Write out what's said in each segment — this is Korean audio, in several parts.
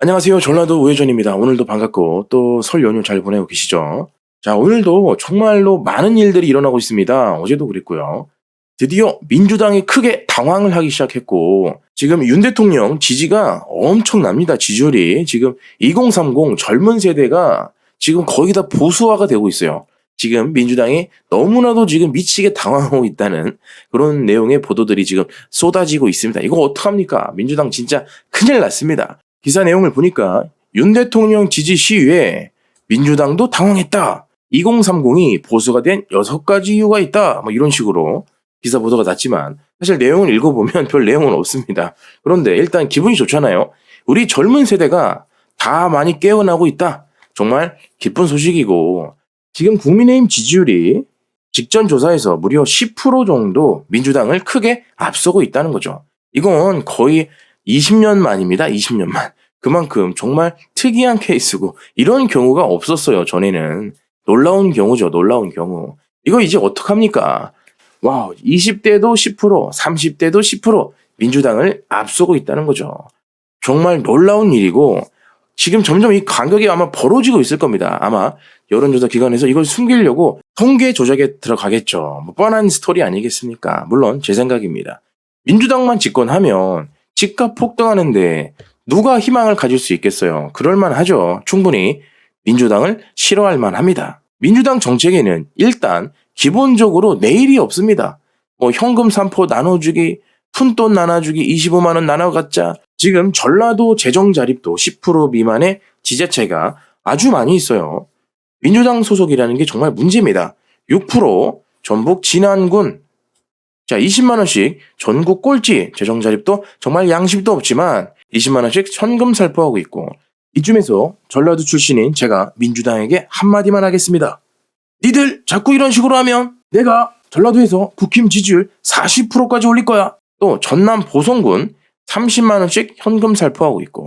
안녕하세요. 전라도 우회전입니다. 오늘도 반갑고 또 설 연휴 잘 보내고 계시죠? 자, 오늘도 정말로 많은 일들이 일어나고 있습니다. 어제도 그랬고요. 드디어 민주당이 크게 당황을 하기 시작했고 지금 윤 대통령 지지가 엄청납니다. 지지율이 지금 2030 젊은 세대가 지금 거의 다 보수화가 되고 있어요. 지금 민주당이 너무나도 지금 미치게 당황하고 있다는 그런 내용의 보도들이 지금 쏟아지고 있습니다. 이거 어떡합니까? 민주당 진짜 큰일 났습니다. 기사 내용을 보니까 윤 대통령 지지 시위에 민주당도 당황했다. 2030이 보수가 된 6가지 이유가 있다. 뭐 이런 식으로 기사 보도가 났지만 사실 내용을 읽어보면 별 내용은 없습니다. 그런데 일단 기분이 좋잖아요. 우리 젊은 세대가 다 많이 깨어나고 있다. 정말 기쁜 소식이고 지금 국민의힘 지지율이 직전 조사에서 무려 10% 정도 민주당을 크게 앞서고 있다는 거죠. 이건 거의 20년 만입니다. 20년 만. 그만큼 정말 특이한 케이스고 이런 경우가 없었어요. 전에는. 놀라운 경우죠. 놀라운 경우. 이거 이제 어떡합니까? 와, 20대도 10%, 30대도 10% 민주당을 앞서고 있다는 거죠. 정말 놀라운 일이고 지금 점점 이 간격이 아마 벌어지고 있을 겁니다. 아마 여론조사 기관에서 이걸 숨기려고 통계 조작에 들어가겠죠. 뭐 뻔한 스토리 아니겠습니까? 물론 제 생각입니다. 민주당만 집권하면 집값 폭등하는데 누가 희망을 가질 수 있겠어요? 그럴만 하죠. 충분히 민주당을 싫어할 만합니다. 민주당 정책에는 일단 기본적으로 내일이 없습니다. 뭐 현금 3포 나눠주기, 푼돈 나눠주기, 25만 원 나눠갖자. 지금 전라도 재정자립도 10% 미만의 지자체가 아주 많이 있어요. 민주당 소속이라는 게 정말 문제입니다. 6% 전북 진안군. 자, 20만 원씩 전국 꼴찌 재정자립도 정말 양심도 없지만 20만 원씩 현금 살포하고 있고 이쯤에서 전라도 출신인 제가 민주당에게 한마디만 하겠습니다. 니들 자꾸 이런 식으로 하면 내가 전라도에서 국힘 지지율 40%까지 올릴 거야. 또 전남 보성군 30만 원씩 현금 살포하고 있고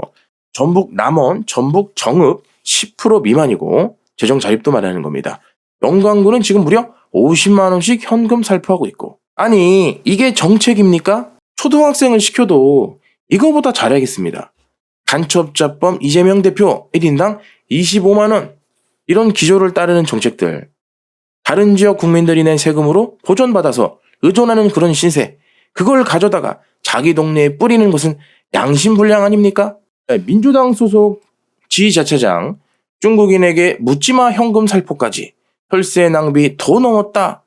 전북 남원, 전북 정읍 10% 미만이고 재정 자립도 말하는 겁니다. 영광군은 지금 무려 50만 원씩 현금 살포하고 있고 아니 이게 정책입니까? 초등학생을 시켜도 이거보다 잘하겠습니다. 간첩자범 이재명 대표 1인당 25만 원 이런 기조를 따르는 정책들 다른 지역 국민들이 낸 세금으로 보전받아서 의존하는 그런 신세 그걸 가져다가 자기 동네에 뿌리는 것은 양심불량 아닙니까? 민주당 소속 지자체장 중국인에게 묻지마 현금 살포까지 혈세 낭비 더 넘었다.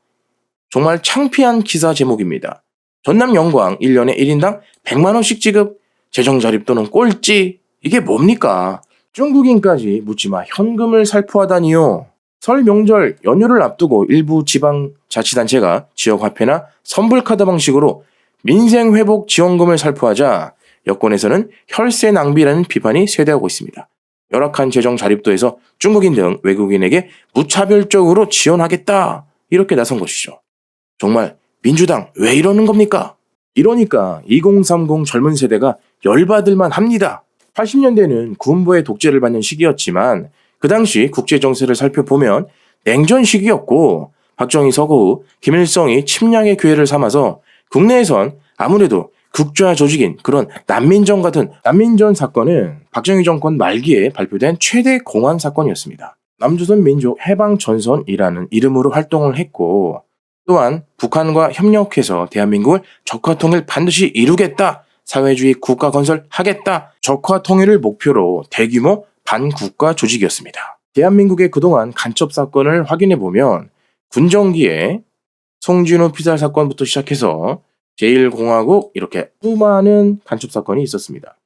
정말 창피한 기사 제목입니다. 전남 영광 1년에 1인당 100만 원씩 지급 재정자립 또는 꼴찌 이게 뭡니까? 중국인까지 묻지마 현금을 살포하다니요. 설 명절 연휴를 앞두고 일부 지방자치단체가 지역화폐나 선불카드 방식으로 민생회복 지원금을 살포하자 여권에서는 혈세 낭비라는 비판이 쇄도하고 있습니다. 열악한 재정 자립도에서 중국인 등 외국인에게 무차별적으로 지원하겠다 이렇게 나선 것이죠. 정말 민주당 왜 이러는 겁니까? 이러니까 2030 젊은 세대가 열받을만 합니다. 80년대는 군부의 독재를 받는 시기였지만 그 당시 국제정세를 살펴보면 냉전 시기였고 박정희 서거 후 김일성이 침략의 기회를 삼아서 국내에선 아무래도 국좌 조직인 그런 난민전 같은 난민전 사건은 박정희 정권 말기에 발표된 최대 공안 사건이었습니다. 남조선 민족 해방전선이라는 이름으로 활동을 했고 또한 북한과 협력해서 대한민국을 적화통일 반드시 이루겠다. 사회주의 국가 건설하겠다. 적화통일을 목표로 대규모 반국가 조직이었습니다. 대한민국의 그동안 간첩 사건을 확인해보면 군정기에 송진우 피살 사건부터 시작해서 제1공화국 이렇게 수많은 간첩 사건이 있었습니다.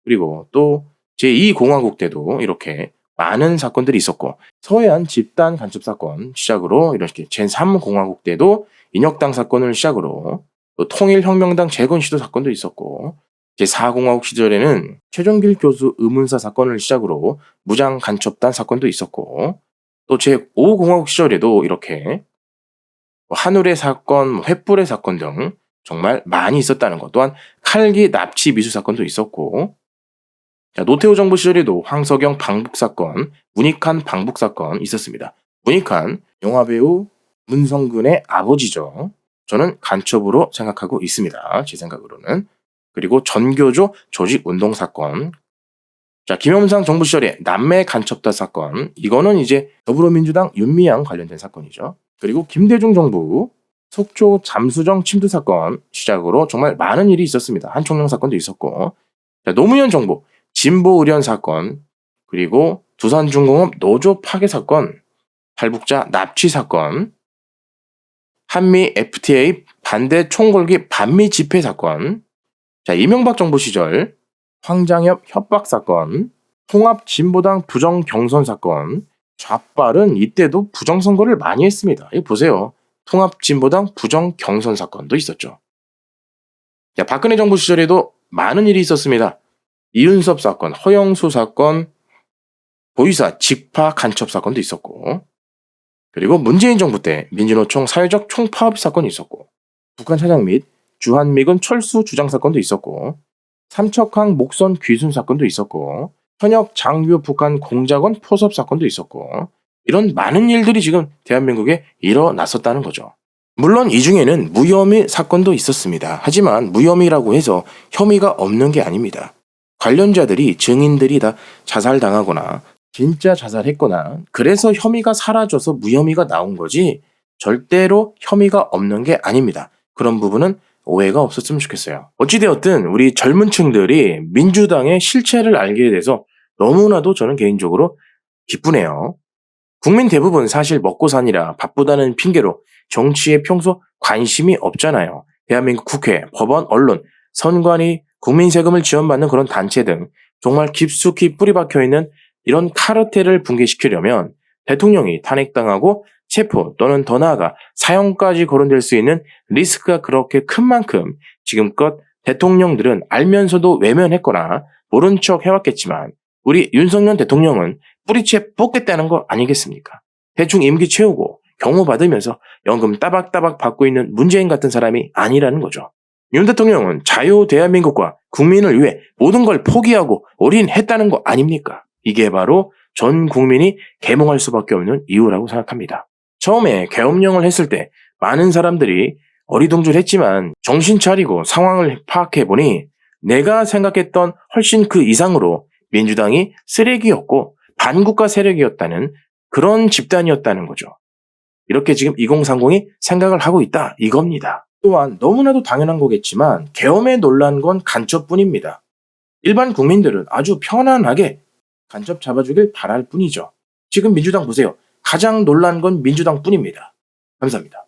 그리고 또 제2공화국 때도 이렇게 많은 사건들이 있었고 서해안 집단 간첩 사건 시작으로 이렇게 제3공화국 때도 인혁당 사건을 시작으로 또 통일혁명당 재건 시도 사건도 있었고 제4공화국 시절에는 최종길 교수 의문사 사건을 시작으로 무장 간첩단 사건도 있었고 또 제5공화국 시절에도 이렇게 한울의 사건, 횃불의 사건 등 정말 많이 있었다는 것 또한 칼기 납치 미수 사건도 있었고 자, 노태우 정부 시절에도 황석영 방북 사건, 문익환 방북 사건 있었습니다. 문익환 영화배우 문성근의 아버지죠. 저는 간첩으로 생각하고 있습니다. 제 생각으로는. 그리고 전교조 조직운동 사건. 자, 김영삼 정부 시절에 남매 간첩다 사건. 이거는 이제 더불어민주당 윤미향 관련된 사건이죠. 그리고 김대중 정부 속초 잠수정 침투 사건 시작으로 정말 많은 일이 있었습니다. 한총령 사건도 있었고. 자, 노무현 정부 진보 의련 사건, 그리고 두산중공업 노조 파괴 사건, 탈북자 납치 사건, 한미 FTA 반대 총궐기 반미 집회 사건, 자, 이명박 정부 시절 황장엽 협박 사건, 통합진보당 부정 경선 사건. 좌빨은 이때도 부정선거를 많이 했습니다. 이거 보세요. 통합진보당 부정 경선 사건도 있었죠. 자, 박근혜 정부 시절에도 많은 일이 있었습니다. 이윤섭 사건, 허영수 사건, 보이사 직파 간첩 사건도 있었고, 그리고 문재인 정부 때 민주노총 사회적 총파업 사건이 있었고, 북한 차장 및 주한미군 철수 주장 사건도 있었고, 삼척항 목선 귀순 사건도 있었고, 현역 장교 북한 공작원 포섭 사건도 있었고, 이런 많은 일들이 지금 대한민국에 일어났었다는 거죠. 물론 이 중에는 무혐의 사건도 있었습니다. 하지만 무혐의라고 해서 혐의가 없는 게 아닙니다. 관련자들이, 증인들이 다 자살당하거나 진짜 자살했거나 그래서 혐의가 사라져서 무혐의가 나온 거지 절대로 혐의가 없는 게 아닙니다. 그런 부분은 오해가 없었으면 좋겠어요. 어찌되었든 우리 젊은 층들이 민주당의 실체를 알게 돼서 너무나도 저는 개인적으로 기쁘네요. 국민 대부분 사실 먹고 사니라 바쁘다는 핑계로 정치에 평소 관심이 없잖아요. 대한민국 국회, 법원, 언론, 선관위, 국민 세금을 지원받는 그런 단체 등 정말 깊숙이 뿌리 박혀있는 이런 카르텔을 붕괴시키려면 대통령이 탄핵당하고 체포 또는 더 나아가 사형까지 거론될 수 있는 리스크가 그렇게 큰 만큼 지금껏 대통령들은 알면서도 외면했거나 모른 척 해왔겠지만 우리 윤석열 대통령은 뿌리채 뽑겠다는 거 아니겠습니까? 대충 임기 채우고 경호 받으면서 연금 따박따박 받고 있는 문재인 같은 사람이 아니라는 거죠. 윤 대통령은 자유 대한민국과 국민을 위해 모든 걸 포기하고 올인했다는 거 아닙니까? 이게 바로 전 국민이 계몽할 수밖에 없는 이유라고 생각합니다. 처음에 계엄령을 했을 때 많은 사람들이 어리둥절했지만 정신 차리고 상황을 파악해보니 내가 생각했던 훨씬 그 이상으로 민주당이 쓰레기였고 반국가 세력이었다는 그런 집단이었다는 거죠. 이렇게 지금 2030이 생각을 하고 있다 이겁니다. 또한 너무나도 당연한 거겠지만 계엄에 놀란 건 간첩뿐입니다. 일반 국민들은 아주 편안하게 간첩 잡아주길 바랄 뿐이죠. 지금 민주당 보세요. 가장 놀란 건 민주당뿐입니다. 감사합니다.